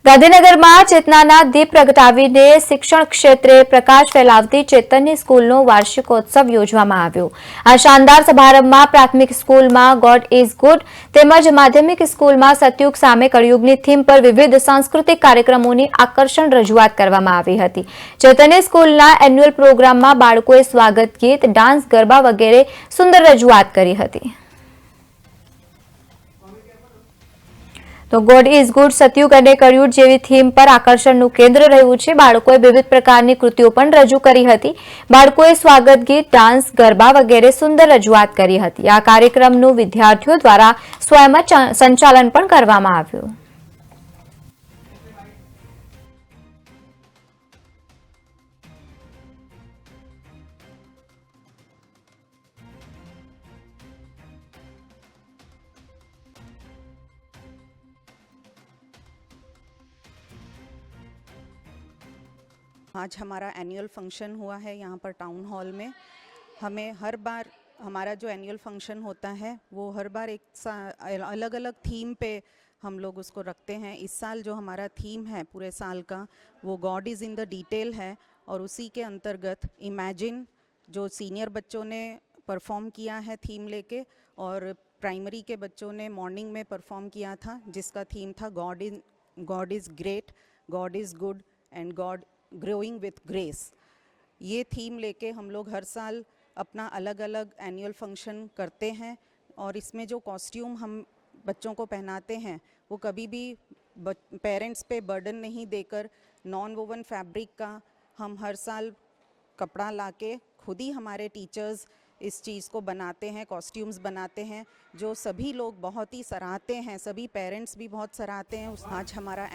ગાંધીનગરમાં ચેતનાના દીપ પ્રગટાવીને શિક્ષણ ક્ષેત્રે પ્રકાશ ફેલાવતી ચેતનની સ્કૂલનો વાર્ષિકોત્સવ યોજવામાં આવ્યો। આ શાનદાર સમારંભમાં પ્રાથમિક સ્કૂલમાં ગોડ ઇઝ ગુડ તેમજ માધ્યમિક સ્કૂલમાં સતયુગ સામે કળયુગની થીમ પર વિવિધ સાંસ્કૃતિક કાર્યક્રમોની આકર્ષક રજૂઆત કરવામાં આવી હતી। ચેતનની સ્કૂલના એન્યુઅલ પ્રોગ્રામમાં બાળકોએ સ્વાગત ગીત, ડાન્સ, ગરબા વગેરે સુંદર રજૂઆત કરી હતી। તો ગોડ ઇઝ ગુડ સતયુગ અને કળયુગ જેવી થીમ પર આકર્ષણનું કેન્દ્ર રહ્યું છે। બાળકોએ વિવિધ પ્રકારની કૃતિઓ પણ રજૂ કરી હતી। બાળકોએ સ્વાગત ગીત, ડાન્સ, ગરબા વગેરે સુંદર રજૂઆત કરી હતી। આ કાર્યક્રમનું વિદ્યાર્થીઓ દ્વારા સ્વયં સંચાલન પણ કરવામાં આવ્યું। आज हमारा एनुअल फंक्शन हुआ है यहाँ पर टाउन हॉल में। हमें हर बार हमारा जो एनुअल फंक्शन होता है वो हर बार एक अलग अलग थीम पे हम लोग उसको रखते हैं। इस साल जो हमारा थीम है पूरे साल का वो God is in the detail है और उसी के अंतर्गत इमेजिन जो सीनियर बच्चों ने परफॉर्म किया है थीम लेके और प्राइमरी के बच्चों ने मॉर्निंग में परफॉर्म किया था जिसका थीम था God is great, God is good and God growing with grace. ये थीम लेके हम लोग हर साल अपना अलग अलग एनुअल फंक्शन करते हैं और इसमें जो कॉस्ट्यूम हम बच्चों को पहनाते हैं वो कभी भी पेरेंट्स पे बर्डन नहीं देकर नॉन वोवन फैब्रिक का हम हर साल कपड़ा लाके खुद ही हमारे टीचर्स इस चीज़ को बनाते हैं, कॉस्ट्यूम्स बनाते हैं जो सभी लोग बहुत ही सराहते हैं, सभी पेरेंट्स भी बहुत सराहते हैं। आज हमारा